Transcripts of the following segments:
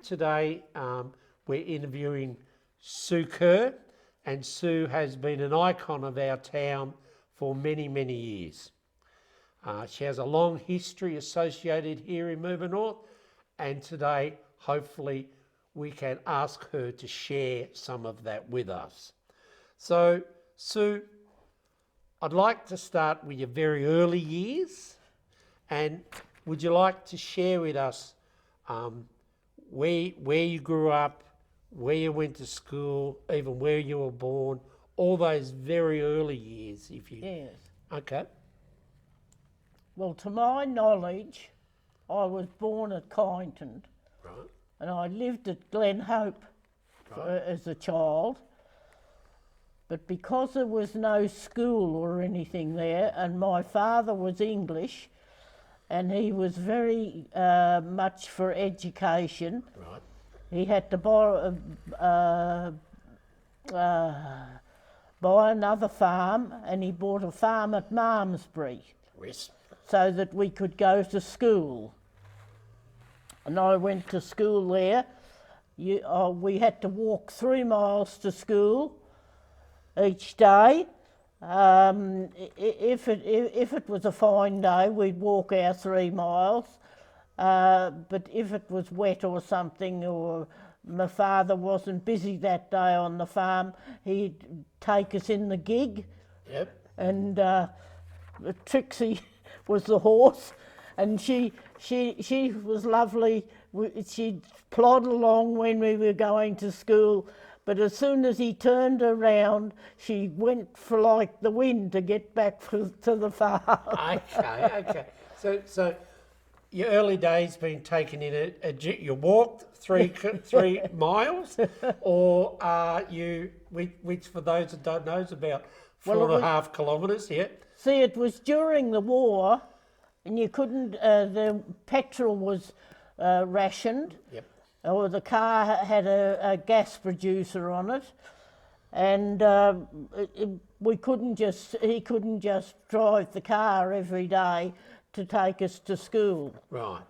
today we're interviewing Sue Kerr, and Sue has been an icon of our town for many, many years. She has a long history associated here in Mirboo North, and today hopefully we can ask her to share some of that with us. So Sue, I'd like to start with your very early years, and would you like to share with us where you grew up, where you went to school, even where you were born, all those very early years, if you... Yes. Okay. Well, to my knowledge, I was born at Kyneton. Right. And I lived at Glen Hope as a child. But because there was no school or anything there, and my father was English, and he was very much for education. Right. He had to borrow, buy another farm, and he bought a farm at Malmesbury. Yes. So that we could go to school. And I went to school there. We had to walk 3 miles to school each day. If it was a fine day, we'd walk our 3 miles. But if it was wet or something, or my father wasn't busy that day on the farm, he'd take us in the gig. Yep. And Trixie was the horse, and she was lovely. She'd plod along when we were going to school, but as soon as he turned around, she went for like the wind to get back to the farm. Okay. So your early days been taken in you walked three miles, or which for those that don't know is about 4.5 kilometres, yeah? See, it was during the war, and you couldn't, the petrol was rationed. Yep. Or the car had a gas producer on it, and he couldn't just drive the car every day to take us to school. Right.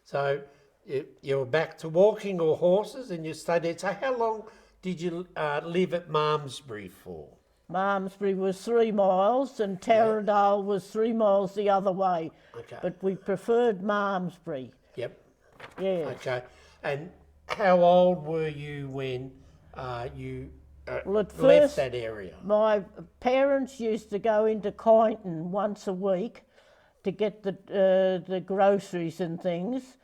So you were back to walking or horses, and you stayed there. So how long did you live at Malmesbury for? Malmesbury was 3 miles, and Taradale was 3 miles the other way. Okay. But we preferred Malmesbury. Yep. Yes. Okay. And how old were you when you left that area? My parents used to go into Kyneton once a week to get the groceries and things,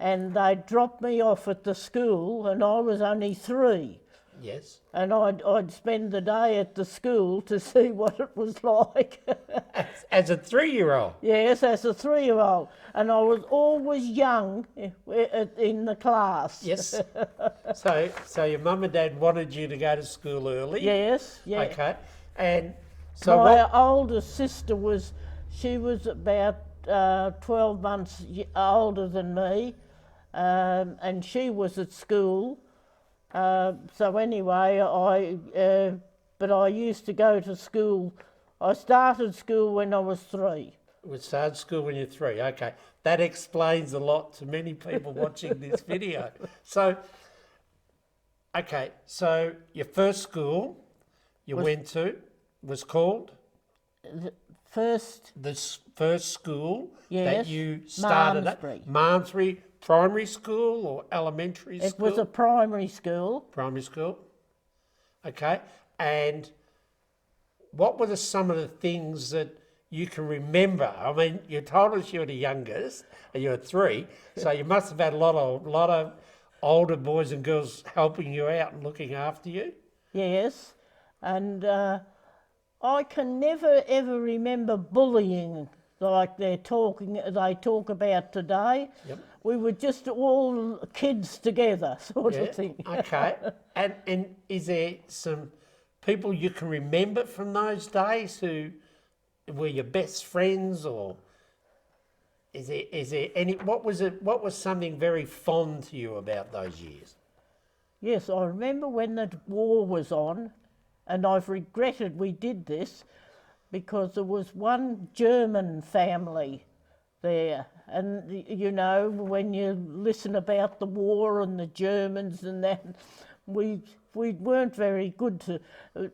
and they'd drop me off at the school, and I was only 3. Yes. And I'd spend the day at the school to see what it was like. As a 3-year-old? Yes, as a 3-year-old. And I was always young in the class. Yes. So your mum and dad wanted you to go to school early? Yes, yes. Okay. And so my oldest sister was about 12 months older than me, and she was at school. So anyway, but I used to go to school. I started school when I was 3. We started school when you're 3, okay. That explains a lot to many people watching this video. So, okay, so your first school you went to was called? The first school that you started Malmesbury. at? Malmesbury Primary School or elementary school? It was a primary school. Primary school. Okay. And what were some of the things that you can remember? I mean, you told us you were the youngest and you were 3, so you must have had a lot of older boys and girls helping you out and looking after you. Yes. And I can never ever remember bullying like they talk about today. Yep. We were just all kids together, sort of thing. Okay. And is there some people you can remember from those days who were your best friends, or is there any? What was something very fond to you about those years? Yes, I remember when the war was on, and I've regretted we did this, because there was one German family there, And you know, when you listen about the war and the Germans and that, we weren't very good to,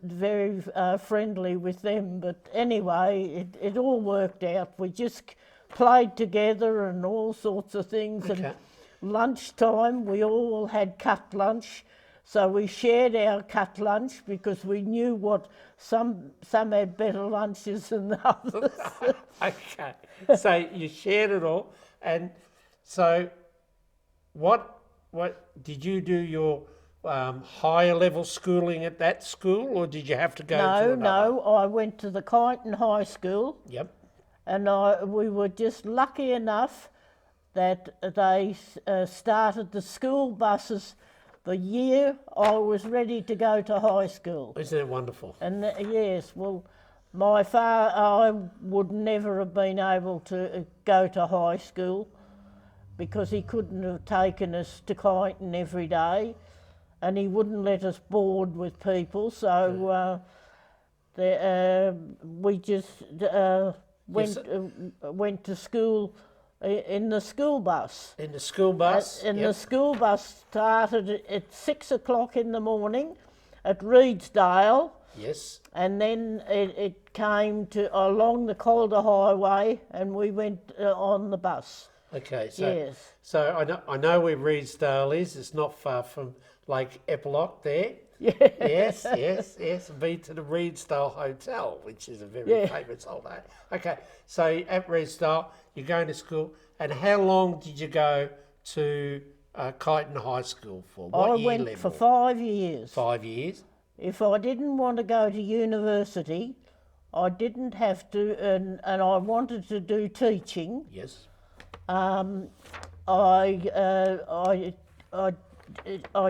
very friendly with them. But anyway, it all worked out. We just played together and all sorts of things. Okay. And lunchtime, we all had cut lunch. So we shared our cut lunch because we knew what some had better lunches than others. Okay, so you shared it all, and so what did you do your higher level schooling at that school, or did you have to go to another? No, I went to the Kyneton High School. Yep. And we were just lucky enough that they started the school buses the year I was ready to go to high school. Isn't it wonderful? And yes, well, my father, I would never have been able to go to high school because he couldn't have taken us to Kyneton every day, and he wouldn't let us board with people, so we just went to school in the school bus. In the school bus? And the school bus started at 6 o'clock in the morning at Reedsdale. Yes. And then it came to along the Calder Highway, and we went on the bus. Okay, so Yes. so I know where Reedsdale is. It's not far from Lake Epilogue there. Yes. Yes. Been to the Reedsdale Hotel, which is a very famous holiday. Okay, so at Reedsdale, you're going to school, and how long did you go to Kyneton High School for? What I year went level? for 5 years. 5 years. If I didn't want to go to university, I didn't have to, and I wanted to do teaching. Yes. I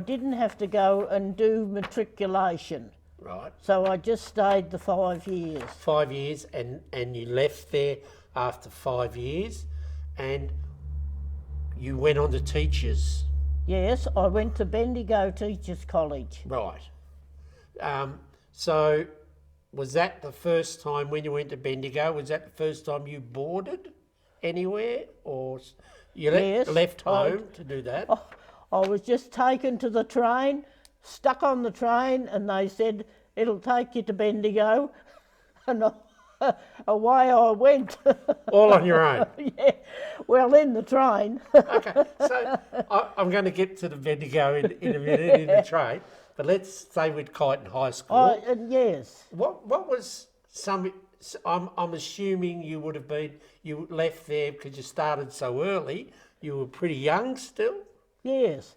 didn't have to go and do matriculation. Right. So I just stayed the 5 years. 5 years, and you left there after 5 years, and you went on to teachers. Yes, I went to Bendigo Teachers College. Right. So was that the first time when you went to Bendigo, was that the first time you boarded anywhere, or you left home to do that? I was just taken to the train, stuck on the train, and they said, it'll take you to Bendigo. And away I went. All on your own? Yeah, well, in the train. Okay, so I'm going to get to the Bendigo in a minute in the train, but let's stay with Kyneton High School. Yes. What was some? I'm assuming you would have been. You left there because you started so early. You were pretty young still. Yes.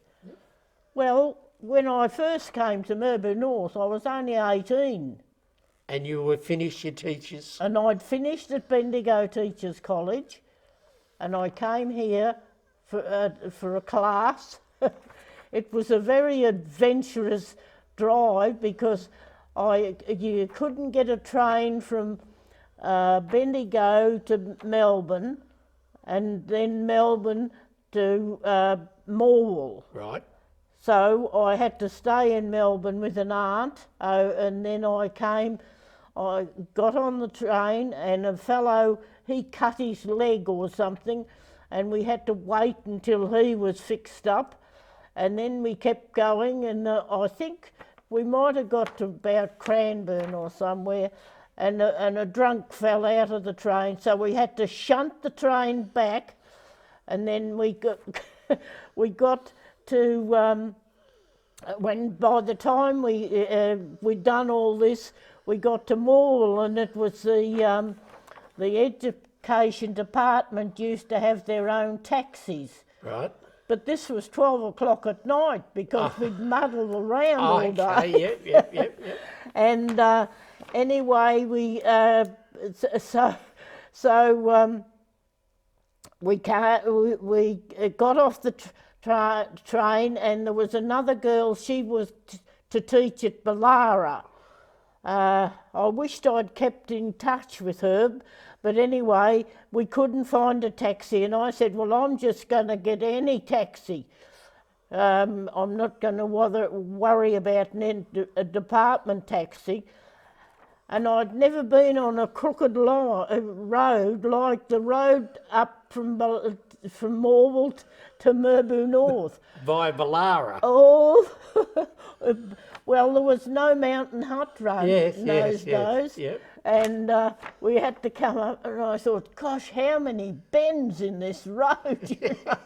Well, when I first came to Mirboo North, I was only 18. And you were finished your teachers. And I'd finished at Bendigo Teachers College, and I came here for a class. It was a very adventurous drive because you couldn't get a train from Bendigo to Melbourne, and then Melbourne to Morwell. Right. So I had to stay in Melbourne with an aunt, and then I got on the train, and a fellow, he cut his leg or something, and we had to wait until he was fixed up, and then we kept going, and I think we might have got to about Cranbourne or somewhere, and a drunk fell out of the train, so we had to shunt the train back, and then we got to when by the time we'd done all this, we got to Morwell, and it was the education department used to have their own taxis. Right. But this was 12 o'clock at night because we'd muddled around all day. Okay, yep. And anyway, we got off the train, and there was another girl. She was to teach at Ballara. I wished I'd kept in touch with her, but anyway, we couldn't find a taxi, and I said, well, I'm just going to get any taxi. I'm not going to worry about a department taxi. and I'd never been on a crooked road like the road up from Morwell to Mirboo North. Via Ballara. Oh, well, there was no Mountain Hut Road in those days. Yep. And we had to come up, and I thought, gosh, how many bends in this road, you know?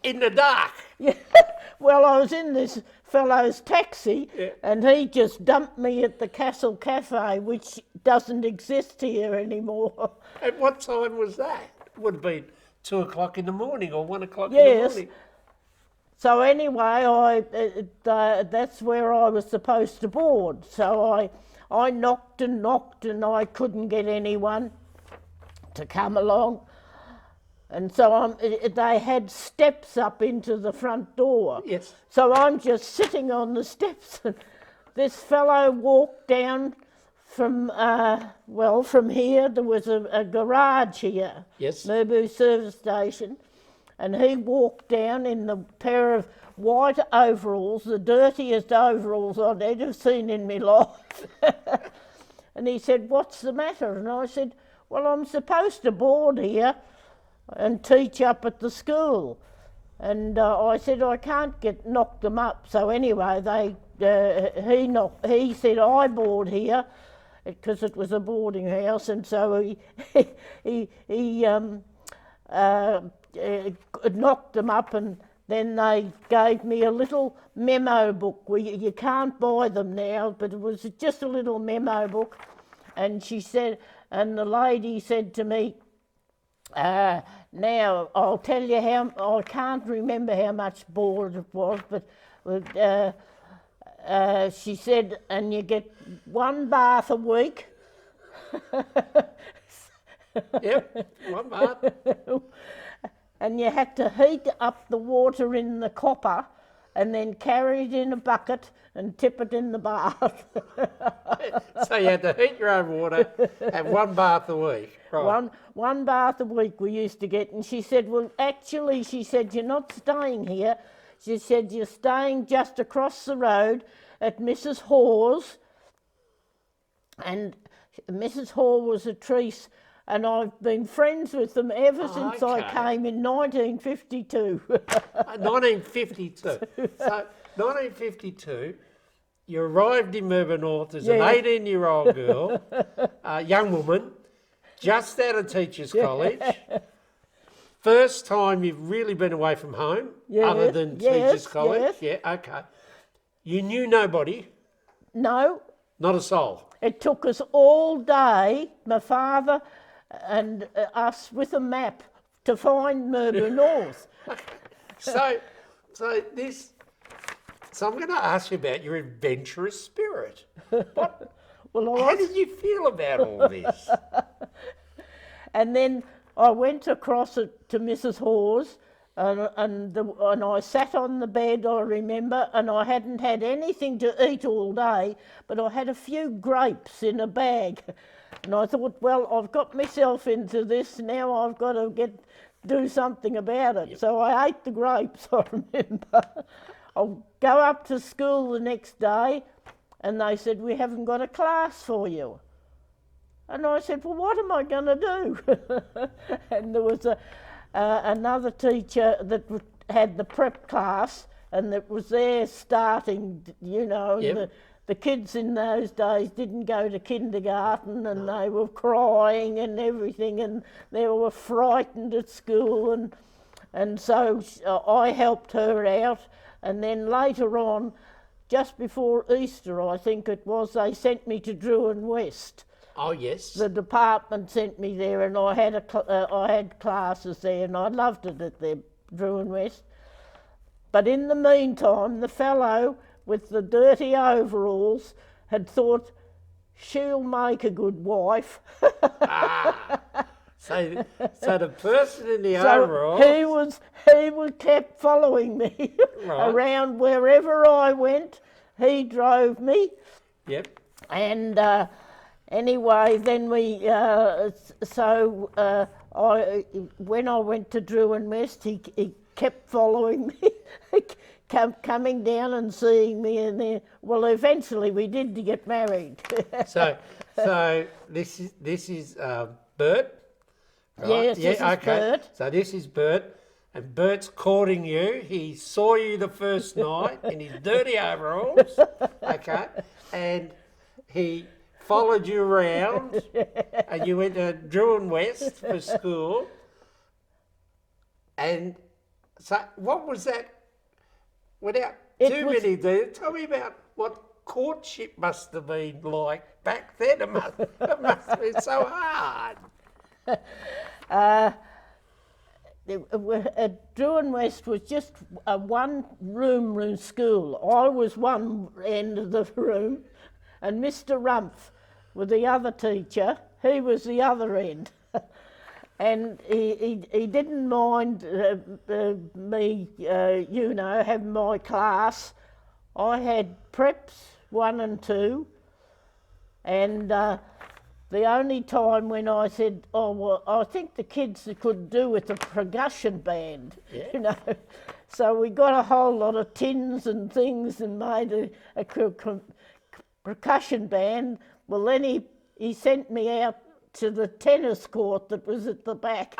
In the dark. Yeah. Well, I was in this fellow's taxi, and he just dumped me at the Castle Cafe, which doesn't exist here anymore. At what time was that? It would have been 2 o'clock in the morning or 1 o'clock in the morning. So anyway, that's where I was supposed to board. So I knocked and knocked, and I couldn't get anyone to come along. And so they had steps up into the front door. Yes. So I'm just sitting on the steps, and this fellow walked down from here. There was a garage here, Yes. Mirboo service station, and he walked down in the pair of white overalls, the dirtiest overalls I'd ever seen in my life. And he said, "What's the matter?" And I said, "Well, I'm supposed to board here and teach up at the school." And I said, "I can't knock them up." So anyway, he said, "I board here," because it was a boarding house, and so he knocked them up, and then they gave me a little memo book. You can't buy them now, but it was just a little memo book. And she said, and the lady said to me, "Now I'll tell you I can't remember how much board it was, but she said, and you get 1 bath a week." Yep, 1 bath. And you had to heat up the water in the copper and then carry it in a bucket and tip it in the bath. So you had to heat your own water, have 1 bath a week. Right. One bath a week we used to get. And she said, "Well, actually," she said, "you're not staying here." She said, "You're staying just across the road at Mrs Hawes." And Mrs Hawes was a trees, and I've been friends with them ever since I came in 1952. 1952. So 1952, you arrived in Mirboo North as an 18-year-old girl, a young woman, just out of teachers' college. First time you've really been away from home, other than teachers' college. Yes. Yeah, okay. You knew nobody? No. Not a soul? It took us all day, my father and us, with a map to find Mirboo North. So I'm going to ask you about your adventurous spirit. How did you feel about all this? And then I went across it to Mrs Hawes, and I sat on the bed, I remember, and I hadn't had anything to eat all day, but I had a few grapes in a bag. And I thought, well, I've got myself into this, now I've got to do something about it. Yep. So I ate the grapes, I remember. I'll go up to school the next day, and they said, "We haven't got a class for you." And I said, "Well, what am I going to do?" And there was another teacher that had the prep class, and that was there starting, you know. Yep. The kids in those days didn't go to kindergarten, and they were crying and everything, and they were frightened at school, and so I helped her out. And then later on, just before Easter, I think it was, they sent me to Druin West. Oh, yes. The department sent me there, and I had classes there, and I loved it at the Druin West. But in the meantime, the fellow with the dirty overalls had thought, "She'll make a good wife." So the person in the overalls... He kept following me around wherever I went. He drove me. Yep. And anyway, then when I went to Druin West, he kept following me, coming down and seeing me, and then, well, eventually we did get married. So So this is Bert. Right? Yes, this is Bert. So this is Bert, and Bert's courting you. He saw you the first night in his dirty overalls, okay, and he followed you around, and you went to Drew and West for school. And so, what was that? Without many details, tell me about what courtship must have been like back then. It must have been so hard. Drew and West was just a one-room school. I was one end of the room, and Mr. Rumpf was the other teacher. He was the other end. And he didn't mind me, having my class. I had preps 1 and 2, and the only time when I said, oh, well, I think the kids could do with a percussion band, So we got a whole lot of tins and things and made a percussion band. Well, then he sent me out to the tennis court that was at the back.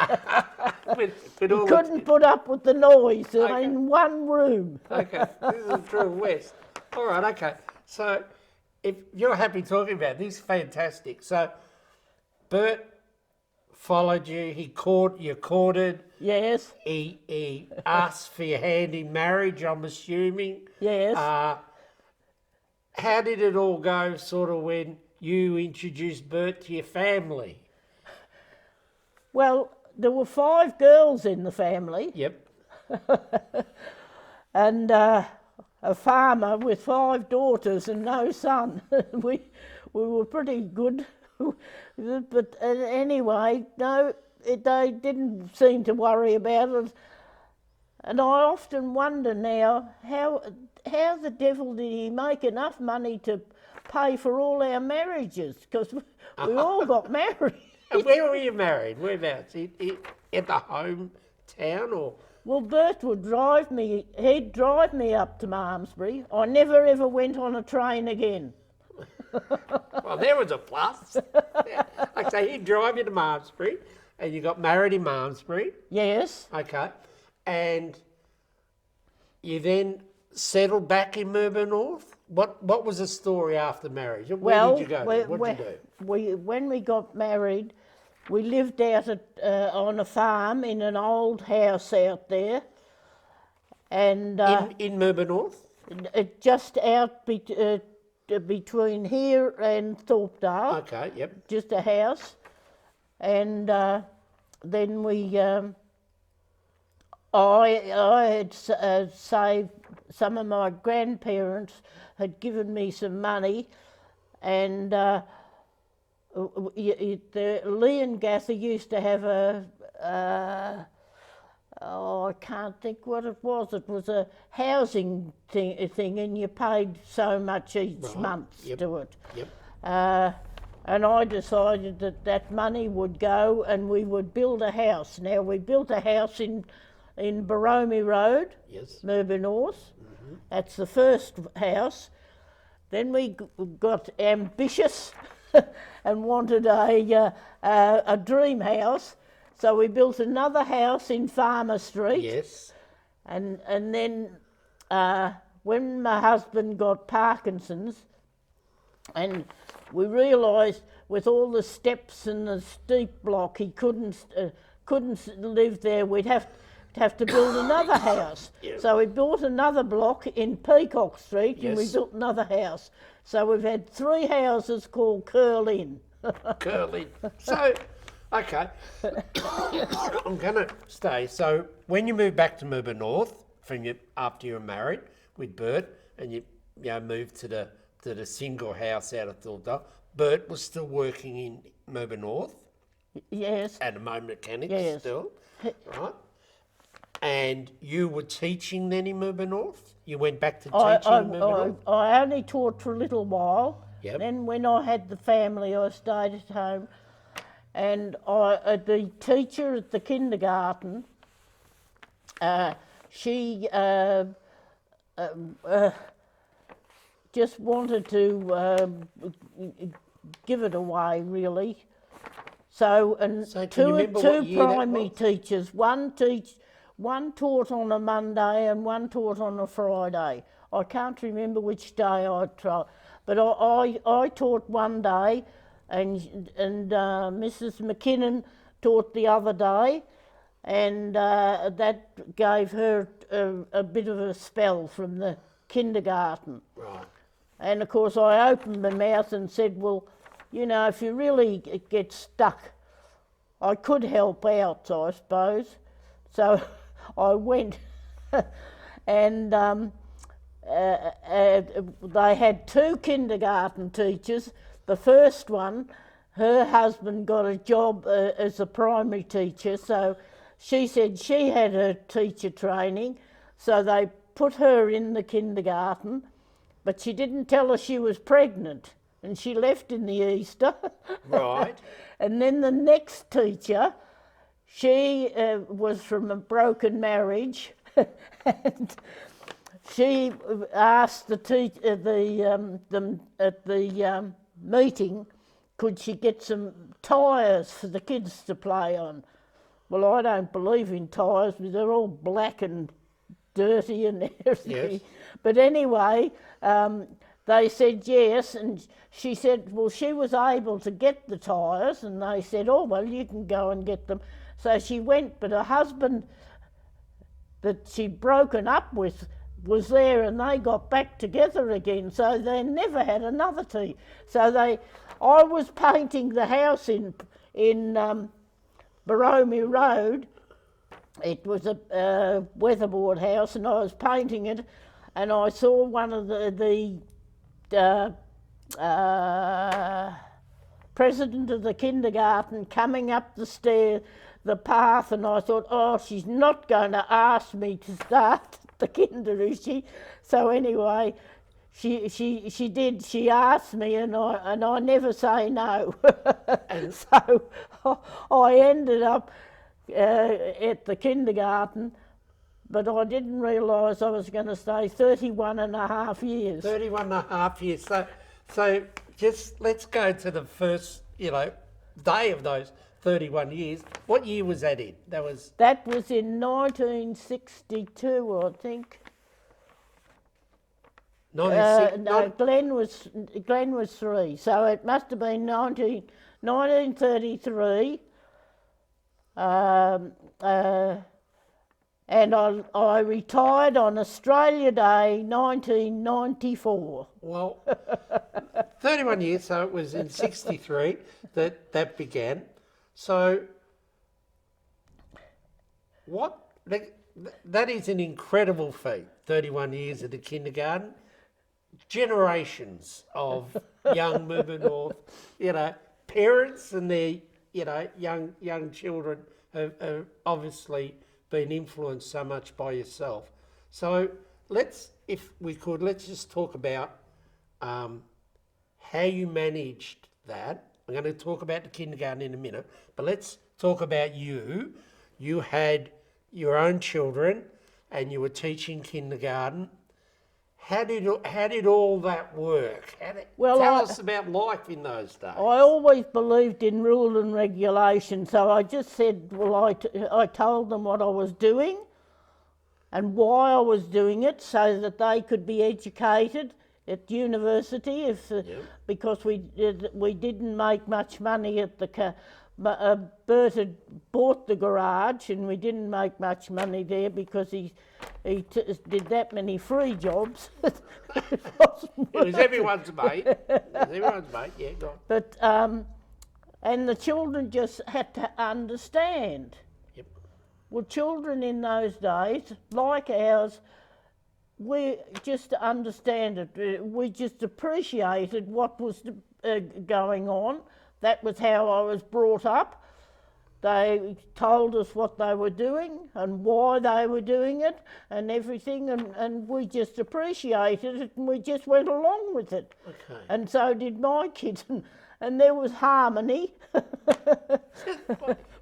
He couldn't put up with the noise in one room. Okay, this is Drew West. All right, okay. So if you're happy talking about this, fantastic. So Bert followed you, you courted. Yes. He asked for your hand in marriage, I'm assuming. Yes. How did it all go sort of when you introduced Bert to your family? Well, there were 5 girls in the family. Yep. And a farmer with 5 daughters and no son. we were pretty good. But anyway, no, they didn't seem to worry about it. And I often wonder now, how the devil did he make enough money to pay for all our marriages? Because we all got married. And where were you married? Whereabouts? At the hometown or? Well, Bert would he'd drive me up to Malmesbury. I never ever went on a train again. Well, there was a plus. Yeah. Like I say, he'd drive you to Malmesbury, and you got married in Malmesbury. Yes. Okay. And you then settled back in Mirboo North? What was the story after marriage? Where did you go? What did you do? When we got married, we lived out on a farm in an old house out there. And in Mirboo North? Just out between here and Thorpedale. Okay, yep. Just a house. And then we... I had saved, some of my grandparents had given me some money, and Lee and Gather used to have I can't think what it was. It was a housing thing, and you paid so much each month to it. Yep. And I decided that money would go and we would build a house. Now, we built a house in Baromie Road, yes. Mirboo North. Mm-hmm. That's the first house. Then we got ambitious and wanted a dream house, so we built another house in Farmer Street. Yes. And then when my husband got Parkinson's, and we realised with all the steps and the steep block, he couldn't live there. We'd have to build another house. Yep. So we built another block in Peacock Street, and we built another house. So we've had 3 houses called Curl Inn. Curl Inn. So, okay, I'm going to stay. So when you moved back to Mirboo North after you were married with Bert, and you moved to the single house out of Thorpedale, Bert was still working in Mirboo North. Yes. At a moment mechanic yes. still, right? And you were teaching then in Mirboo North? You went back to teaching in Mirboo North? I only taught for a little while. Yep. Then when I had the family, I stayed at home. And the teacher at the kindergarten, she just wanted to give it away really. So, and So can you remember two what year that primary was? teachers, one taught on a Monday and one taught on a Friday. I can't remember which day I tried, but I taught one day, and Mrs. McKinnon taught the other day, and that gave her a bit of a spell from the kindergarten. Right. And of course I opened my mouth and said, well, you know, if you really get stuck, I could help out, I suppose. So I went and they had two kindergarten teachers. The first one, her husband got a job as a primary teacher, so she said she had her teacher training, so they put her in the kindergarten, but she didn't tell her she was pregnant, and she left in the Easter. Right. And then the next teacher, she was from a broken marriage, and she asked the them at the meeting, could she get some tyres for the kids to play on? Well, I don't believe in tyres, but they're all black and dirty and everything. Yes. But anyway, they said yes, and she said, well, she was able to get the tyres, and they said, oh, well, you can go and get them. So she went, but her husband that she'd broken up with was there, and they got back together again, so they never had another tea. So I was painting the house in Baromie Road. It was a weatherboard house, and I was painting it, and I saw one of the president of the kindergarten coming up the path, and I thought, oh, she's not going to ask me to start the kinder, is she? So anyway, she did. She asked me, and I never say no. So I ended up at the kindergarten, but I didn't realise I was going to stay 31 and a half years. 31 and a half years. So just let's go to the first, day of those 31 years. What year was that in? That was in 1962, I think. 96? No, Glenn was 3, so it must have been 1933. And I retired on Australia Day 1994. Well, 31 years, so it was in 63 that began. So that is an incredible feat, 31 years at the kindergarten. Generations of young Mirboo North, parents and their, young children have obviously been influenced so much by yourself. So let's just talk about how you managed that. I'm going to talk about the kindergarten in a minute, but let's talk about you. You had your own children and you were teaching kindergarten. How did all that work? Tell us about life in those days. I always believed in rule and regulation, so I just said, well, I told them what I was doing and why I was doing it, so that they could be educated at university. Because we didn't make much money at the. Bert had bought the garage, and we didn't make much money there because he did that many free jobs. It was everyone's mate. Yeah, go on. But and the children just had to understand. Yep. Well, children in those days, like ours, we just understand it. We just appreciated what was going on. That was how I was brought up. They told us what they were doing and why they were doing it and everything, and we just appreciated it, and we just went along with it. Okay. And so did my kids, and there was harmony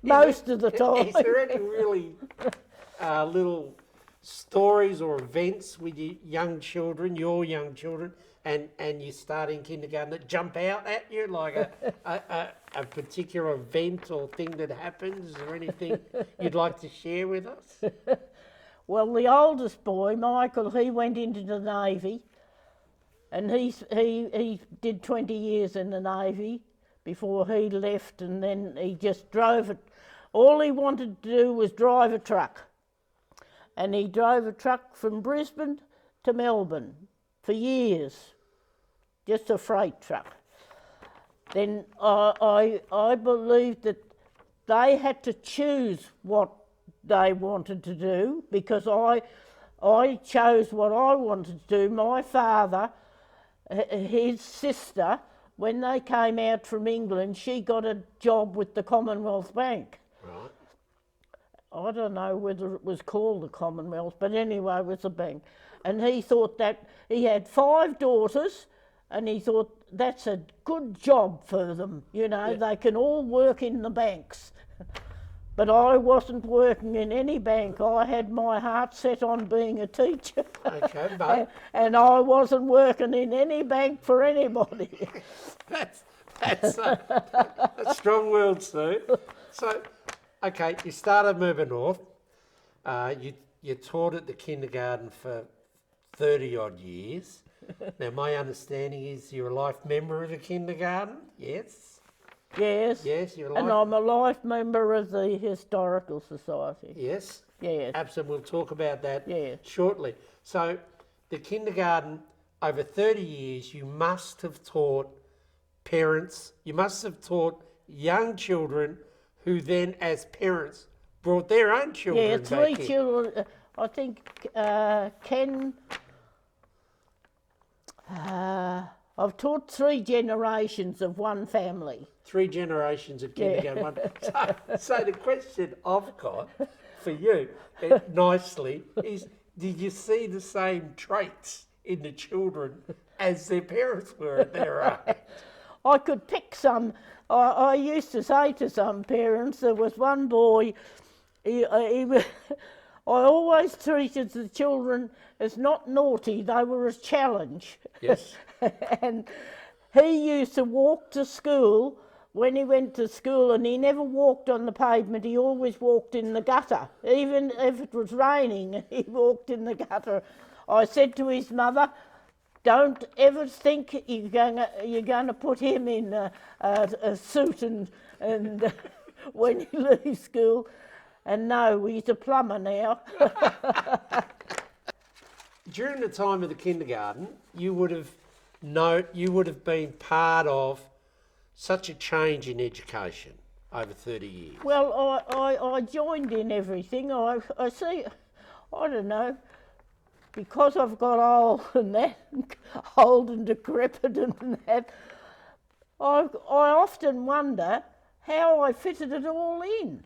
most of the time. Is there any really little stories or events with your young children, and you start in kindergarten that jump out at you, like a particular event or thing that happens? Is there anything you'd like to share with us? Well, the oldest boy, Michael, he went into the Navy, and he did 20 years in the Navy before he left, and then he just drove it. All he wanted to do was drive a truck, and he drove a truck from Brisbane to Melbourne for years, just a freight truck. Then I believe that they had to choose what they wanted to do, because I chose what I wanted to do. My father, his sister, when they came out from England, she got a job with the Commonwealth Bank. Right. I don't know whether it was called the Commonwealth, but anyway, it was a bank. And he thought that he had 5 daughters, and he thought that's a good job for them, you know, Yeah. They can all work in the banks. But I wasn't working in any bank. I had my heart set on being a teacher. Okay, but and I wasn't working in any bank for anybody. that's a strong word, Sue. So, okay, you started Mirboo North. You taught at the kindergarten for 30 odd years. Now, my understanding is you're a life member of the kindergarten, yes? Yes. Yes, you're a And life... I'm a life member of the Historical Society. Yes? Yes. Absolutely, we'll talk about that Yeah. shortly. So, the kindergarten, over 30 years, you must have taught parents, you must have taught young children who then, as parents, brought their own children Yeah, back 3 in. children. I think Ken... I've taught 3 generations of one family. 3 generations of kindergarten. So the question I've got for you, nicely, is did you see the same traits in the children as their parents were at their age? I could pick some. I used to say to some parents, there was one boy, I always treated the children as not naughty, they were a challenge. Yes. And he used to walk to school. When he went to school, and he never walked on the pavement, he always walked in the gutter. Even if it was raining, he walked in the gutter. I said to his mother, don't ever think you're going to put him in a suit and when he leaves school. And no, he's a plumber now. During the time of the kindergarten, you would have been part of such a change in education over 30 years. Well, I joined in everything. I see, I don't know, because I've got old and that, old and decrepit and that, I often wonder how I fitted it all in.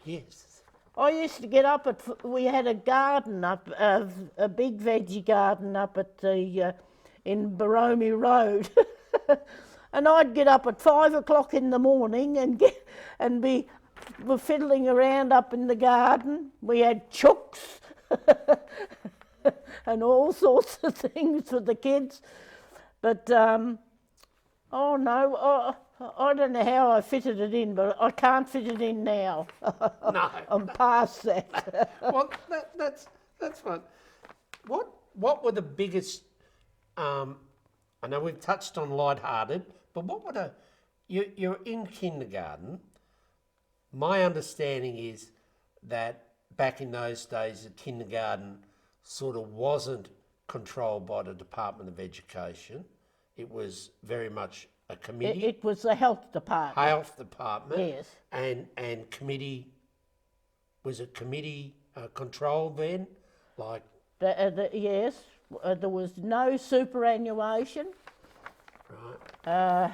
Yes. I used to get up we had a garden up, a big veggie garden up at in Baromie Road. And I'd get up at 5 o'clock in the morning and be fiddling around up in the garden. We had chooks and all sorts of things for the kids. But, oh no, I don't know how I fitted it in, but I can't fit it in now. No. I'm past that. Well, that's fun. What were the biggest... I know we've touched on lighthearted, but what were you're in kindergarten. My understanding is that back in those days, the kindergarten sort of wasn't controlled by the Department of Education. It was very much a committee. It was the health department. Health department. Yes. And committee, was it committee controlled then? Like... Yes, there was no superannuation. Right.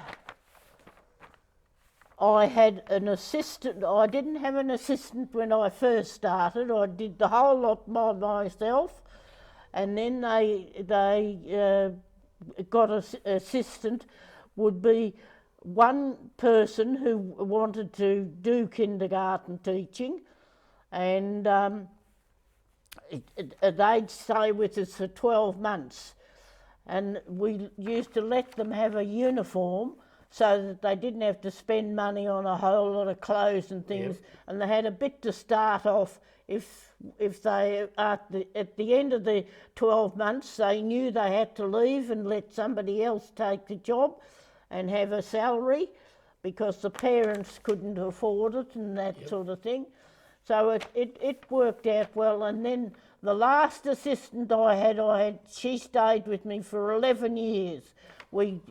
I had an assistant. I didn't have an assistant when I first started. I did the whole lot by myself, and then they got an assistant. Would be one person who wanted to do kindergarten teaching, and they'd stay with us for 12 months. And we used to let them have a uniform so that they didn't have to spend money on a whole lot of clothes and things. Yep. And they had a bit to start off. If they, at the end of the 12 months, they knew they had to leave and let somebody else take the job and have a salary, because the parents couldn't afford it and that Yep. sort of thing. So it worked out well. And then the last assistant I had, she stayed with me for 11 years. We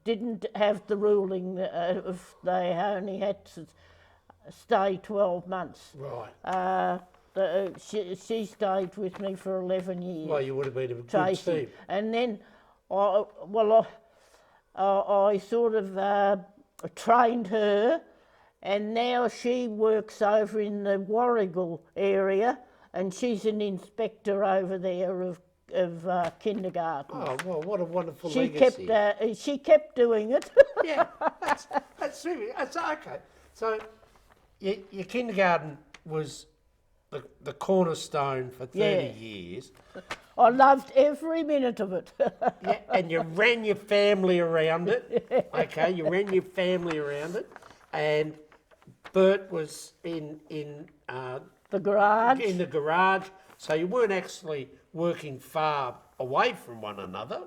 didn't have the ruling if they only had to stay 12 months. Right. She stayed with me for 11 years. Well, you would have been a good Tracy. team. And then I sort of trained her, and now she works over in the Warrigal area, and she's an inspector over there of kindergarten. Oh, well, what a wonderful She legacy. she kept doing it. Yeah, that's really, that's okay. So your kindergarten was the cornerstone for 30 Yeah. years. I loved every minute of it. Yeah, and you ran your family around it. Okay, you ran your family around it. And Bert was in The garage. in the garage, so you weren't actually working far away from one another.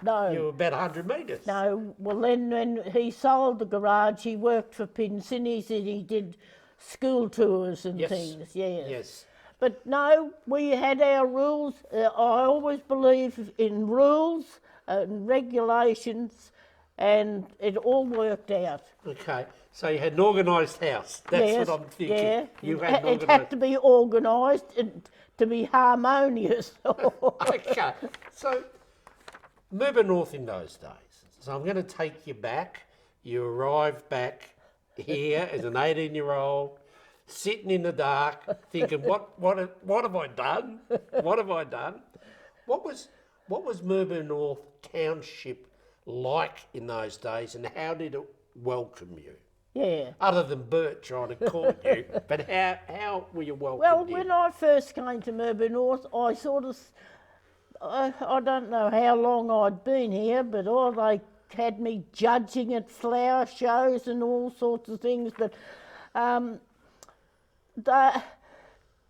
No. You were about 100 metres. No, well then when he sold the garage, he worked for Pincinnies and he did school tours and Yes. things, yes. Yes. But no, we had our rules. I always believe in rules and regulations, and it all worked out. Okay, so you had an organised house. That's Yes, what I'm thinking. yeah. You had an It had to organised. be organised and to be harmonious. Okay, so Mirboo North in those days. So I'm going to take you back. You arrived back here as an 18-year-old, sitting in the dark, thinking, what have I done? What have I done? What was Mirboo North Township like in those days, and how did it welcome you? Yeah. Other than Bert trying to court you, but how were you welcomed Well, in? when I first came to Mirboo North, I sort of, I don't know how long I'd been here, but they had me judging at flower shows and all sorts of things. But I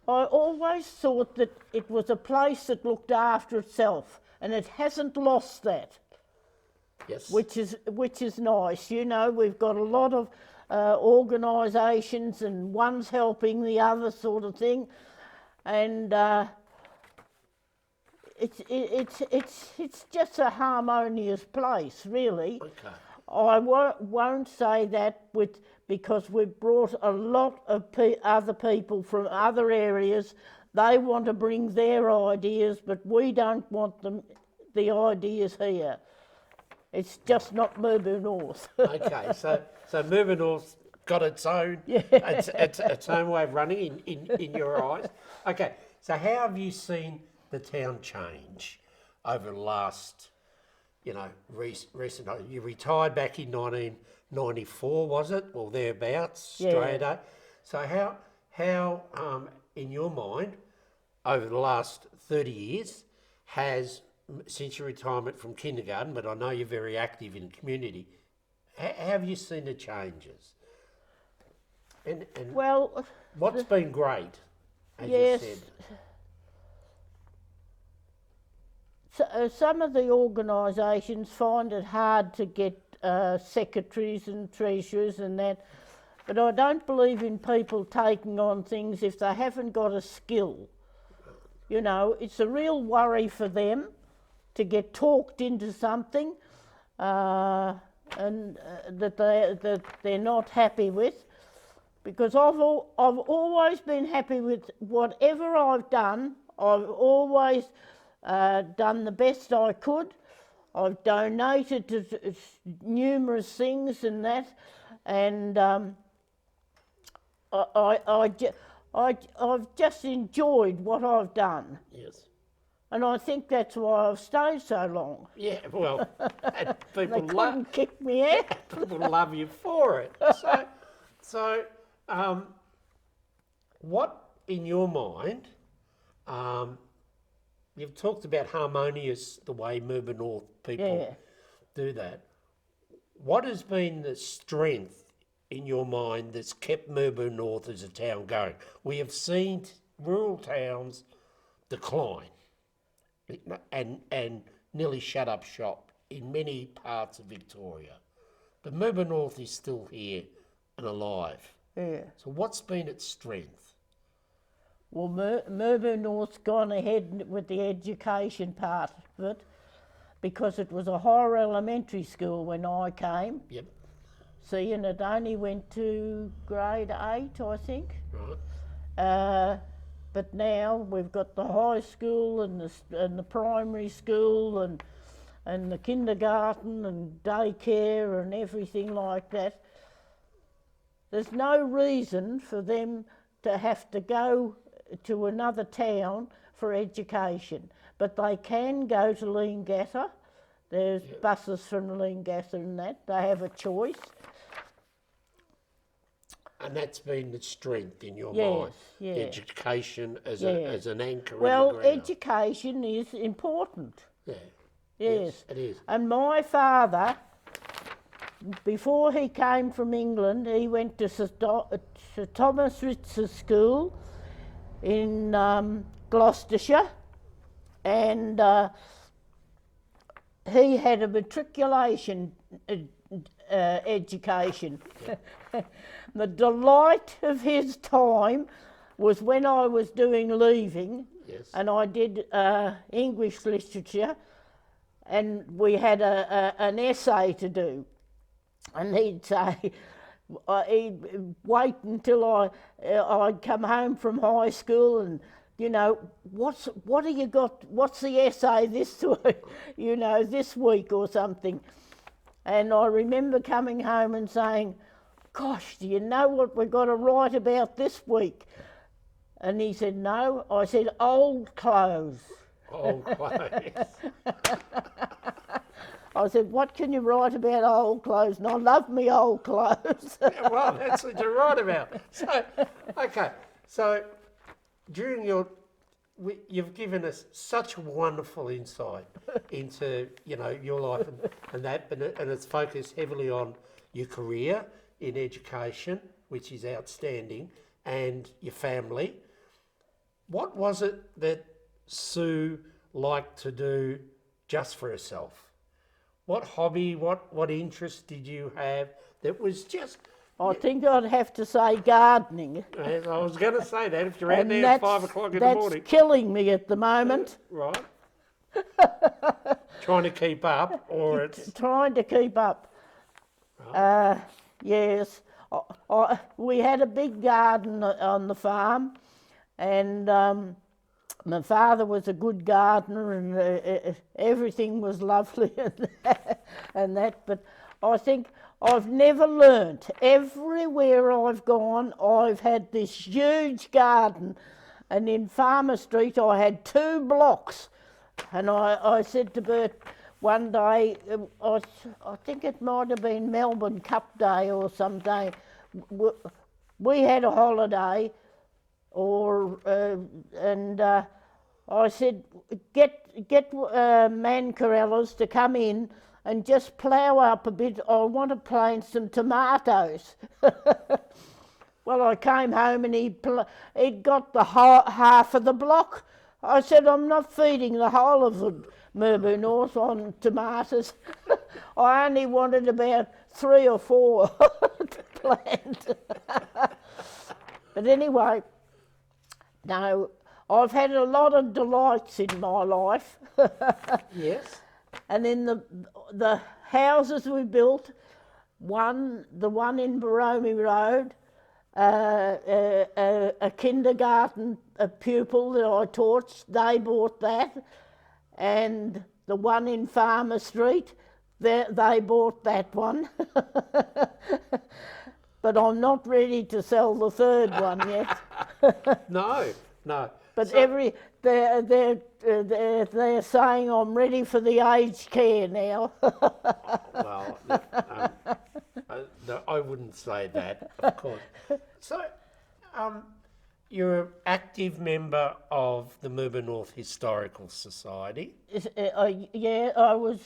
always thought that it was a place that looked after itself, and it hasn't lost that. Yes. Which is nice. You know, we've got a lot of organisations, and one's helping the other, sort of thing, and it's just a harmonious place, really. Okay. I won't say that because we've brought a lot of other people from other areas. They want to bring their ideas, but we don't want the ideas here. It's just not Mirboo North. Okay, so Mirboo North's got its own its own way of running in your eyes. Okay, so how have you seen the town change over the last, recent? You retired back in 1994, was it, or thereabouts, straight up. So how in your mind, over the last 30 years, since your retirement from kindergarten, but I know you're very active in the community, have you seen the changes? And Well, what's been great, as yes. you said? Some of the organisations find it hard to get secretaries and treasurers and that, but I don't believe in people taking on things if they haven't got a skill. You know, it's a real worry for them to get talked into something and that they're not happy with, because I've always been happy with whatever I've done. I've always done the best I could. I've donated to numerous things and that, and I've just enjoyed what I've done. Yes. And I think that's why I've stayed so long. Yeah, well, and They people couldn't kick me out. people love you for it. So what in your mind You've talked about harmonious, the way Mirboo North people do that. What has been the strength in your mind that's kept Mirboo North as a town going? We have seen rural towns decline and nearly shut up shop in many parts of Victoria. But Mirboo North is still here and alive. Yeah. So what's been its strength? Well, Mirboo North's gone ahead with the education part of it because it was a higher elementary school when I came. Yep. See, and it only went to grade 8, I think. Right. But now we've got the high school and the primary school and the kindergarten and daycare and everything like that. There's no reason for them to have to go to another town for education, but they can go to Leongatha. There's buses from Leongatha and that. They have a choice. And that's been the strength in your Yes, mind. yeah. Education as an anchor Well, in the ground. education is important. Yeah. Yes. It is. And my father, before he came from England, he went to Sir Thomas Ritz's school in Gloucestershire, and he had a matriculation education. The delight of his time was when I was doing leaving, and I did English literature, and we had an essay to do. And he'd say, he'd wait until I'd come home from high school and, you know, what have you got, what's the essay this week, you know, this week or something. And I remember coming home and saying, gosh, do you know what we've got to write about this week? And he said, no. I said, old clothes. Old clothes. I said, what can you write about old clothes? And I love me old clothes. Yeah, well, that's what you're right about. So, okay, so during you've given us such wonderful insight into, you know, your life and that, and it's focused heavily on your career in education, which is outstanding, and your family. What was it that Sue liked to do just for herself? What hobby, what interest did you have that was just... I think I'd have to say gardening. I was going to say that if you're out there at 5 o'clock in the morning. That's killing me at the moment. Right. Trying to keep up, or it's... Trying to keep up. Right. Yes. We had a big garden on the farm, and my father was a good gardener, and everything was lovely and that. But I think I've never learnt. Everywhere I've gone, I've had this huge garden, and in Farmer Street I had 2 blocks. And I said to Bert one day, I think it might have been Melbourne Cup Day or some day, we had a holiday, and I said, get Mancarellas to come in and just plough up a bit. I want to plant some tomatoes. Well, I came home and he'd got the half of the block. I said, I'm not feeding the whole of the Mirboo North on tomatoes. I only wanted about 3 or 4 to plant. But anyway, no, I've had a lot of delights in my life. Yes. And in the houses we built, the one in Baromie Road, a kindergarten pupil that I taught, they bought that, and the one in Farmer Street, they bought that one. But I'm not ready to sell the 3rd one yet. No. But So- they're saying I'm ready for the aged care now. Well, no, I wouldn't say that, of course. So, you're an active member of the Mirboo North Historical Society. Yeah, I was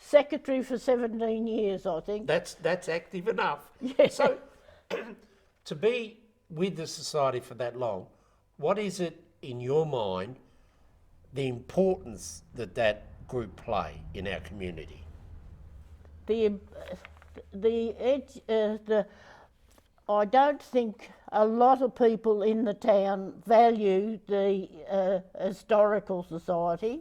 secretary for 17 years, I think. That's active enough. Yeah. So, to be with the society for that long, what is it in your mind, the importance that that group play in our community? I don't think a lot of people in the town value the historical society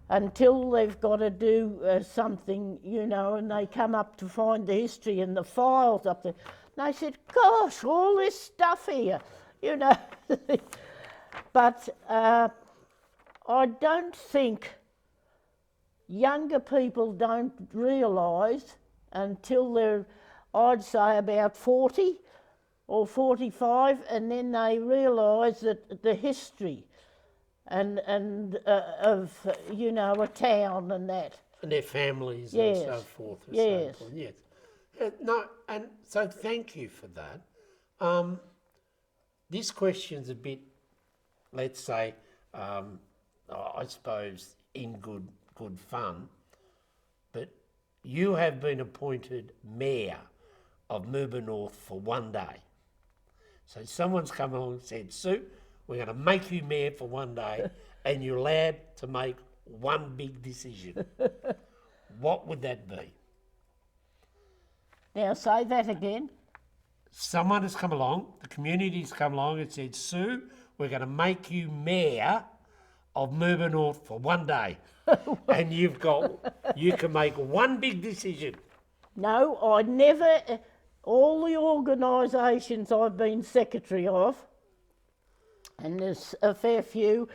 until they've got to do something, you know, and they come up to find the history and the files up there. And they said, gosh, all this stuff here, you know. But I don't think younger people don't realise until they're, I'd say, about 40 or 45, and then they realise that the history and of, you know, a town and that. And their families Yes. and so forth. And Yes. so forth. Yes. No, and so thank you for that. This question's a bit, let's say, I suppose, in good fun, but you have been appointed mayor of Mirboo North for one day. So someone's come along and said, Sue, we're going to make you mayor for one day and you're allowed to make one big decision. What would that be? Now say that again. Someone has come along, the community's come along and said, Sue, we're going to make you mayor of Mirboo North for one day. And you can make one big decision. No, I never, all the organisations I've been secretary of, and there's a fair few,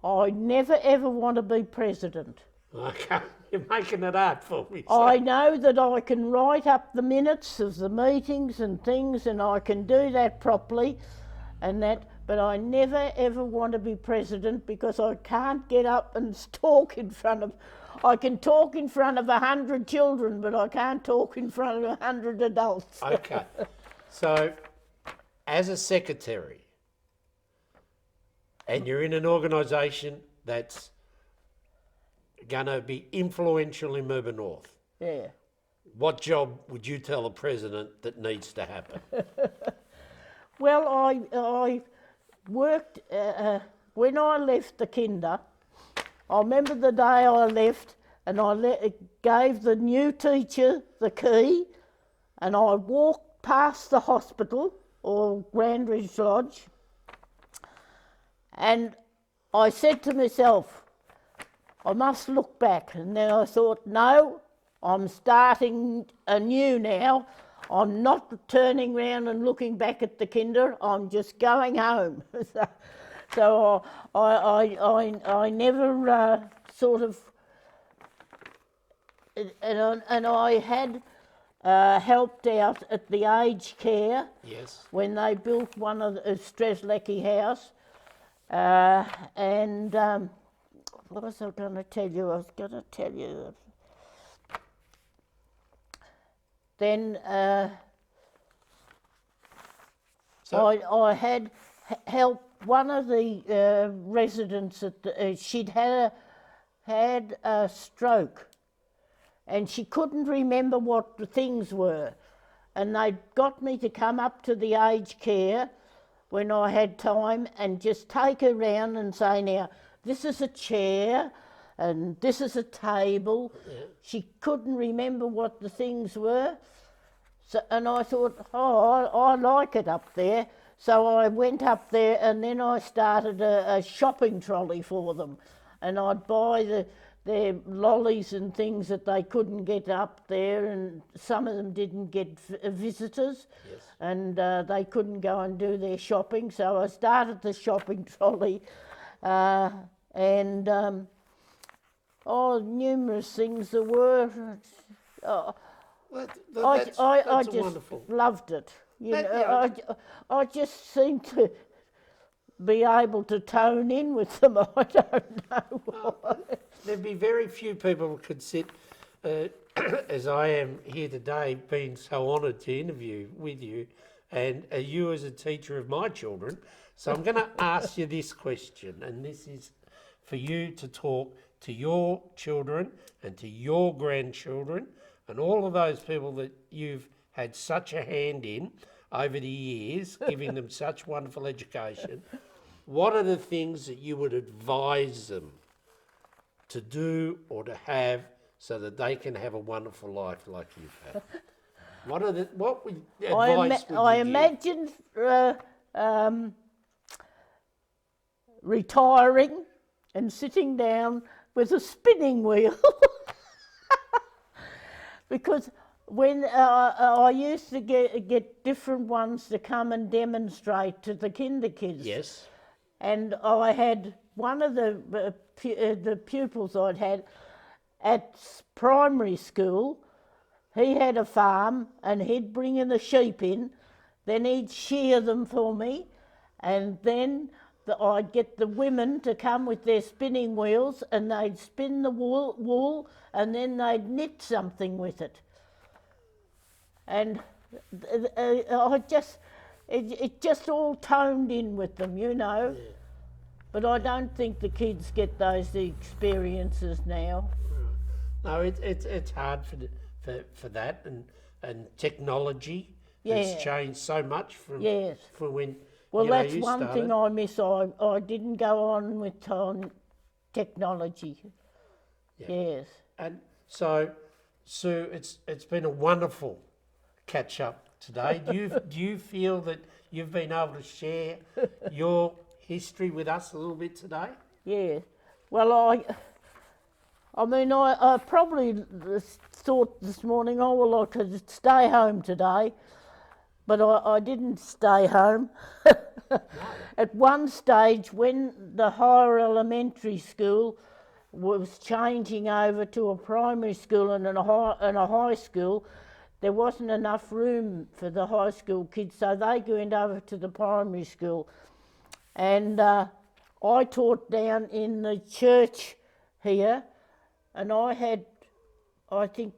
I never ever want to be president. Okay, you're making it hard for me. I know that I can write up the minutes of the meetings and things, and I can do that properly and that, but I never ever want to be president because I can't get up and talk in front of, I can talk in front of 100 children, but I can't talk in front of 100 adults. Okay, so as a secretary, and you're in an organisation that's going to be influential in Mirboo North, Yeah. what job would you tell the president that needs to happen? Well, I worked, when I left the kinder, I remember the day I left and I gave the new teacher the key and I walked past the hospital or Grandridge Lodge and I said to myself, I must look back. And then I thought, no, I'm starting anew now. I'm not turning round and looking back at the kinder. I'm just going home. So I never sort of, and I had helped out at the aged care. Yes. When they built one of the Streslecki house. And what was I going to tell you? I was going to tell you. Then I had helped one of the residents at the, she'd had a stroke and she couldn't remember what the things were, and they'd got me to come up to the aged care when I had time and just take her round and say, now this is a chair and this is a table. Yeah. She couldn't remember what the things were. So, and I thought, oh, I like it up there. So I went up there and then I started a shopping trolley for them. And I'd buy their lollies and things that they couldn't get up there, and some of them didn't get visitors. Yes. And they couldn't go and do their shopping. So I started the shopping trolley numerous things there were. I just wonderful. Loved it. I just seem to be able to tone in with them. I don't know why. There'd be very few people who could sit, as I am here today, being so honoured to interview with you, and you as a teacher of my children. So I'm going to ask you this question, and this is for you to talk to your children and to your grandchildren and all of those people that you've had such a hand in over the years, giving them such wonderful education. What are the things that you would advise them to do or to have so that they can have a wonderful life like you've had? What would advice would you I give? imagine retiring and sitting down with a spinning wheel. Because when I used to get different ones to come and demonstrate to the kinder kids. Yes. And I had one of the pupils I'd had at primary school. He had a farm and he'd bring in the sheep in, then he'd shear them for me, and then I'd get the women to come with their spinning wheels and they'd spin the wool and then they'd knit something with it. And it just all toned in with them, you know. Yeah. But I don't think the kids get those experiences now. No, it's hard for that, and technology has changed so much from when. Well, that's you one started. thing I miss. I didn't go on with technology. Yeah. Yes. And so, Sue, it's been a wonderful catch up today. Do you feel that you've been able to share your history with us a little bit today? Yeah. Well, I mean, I probably thought this morning, oh, well, I could stay home today, but I didn't stay home. At one stage, when the higher elementary school was changing over to a primary school and a high school, there wasn't enough room for the high school kids, so they went over to the primary school. And I taught down in the church here, and I had, I think,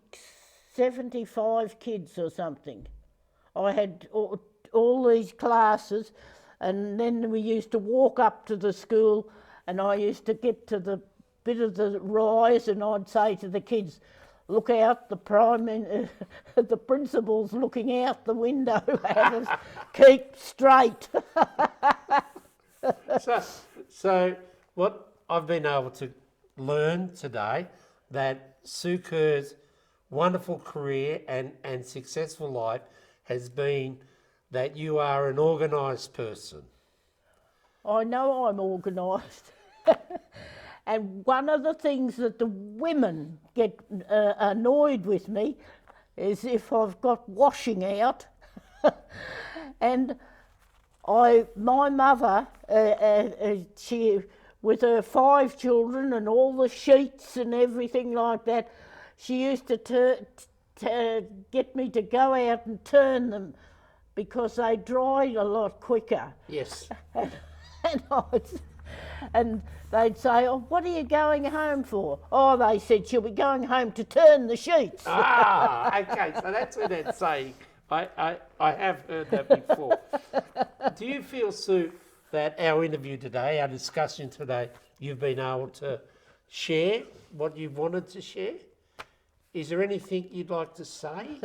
75 kids or something. I had all these classes, and then we used to walk up to the school, and I used to get to the bit of the rise, and I'd say to the kids, look out, the principal's looking out the window at us, keep straight. So what I've been able to learn today, that Sue Kerr's wonderful career and successful life has been that you are an organised person. I know I'm organised. And one of the things that the women get annoyed with me is if I've got washing out. And my mother, she, with her 5 children and all the sheets and everything like that, she used to get me to go out and turn them because they dried a lot quicker. Yes. And they'd say, oh, what are you going home for? Oh, they said, she'll be going home to turn the sheets. Okay, so that's what they're saying. I have heard that before. Do you feel, Sue, that our interview today, our discussion today, you've been able to share what you wanted to share? Is there anything you'd like to say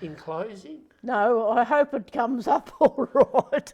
in closing? No, I hope it comes up all right.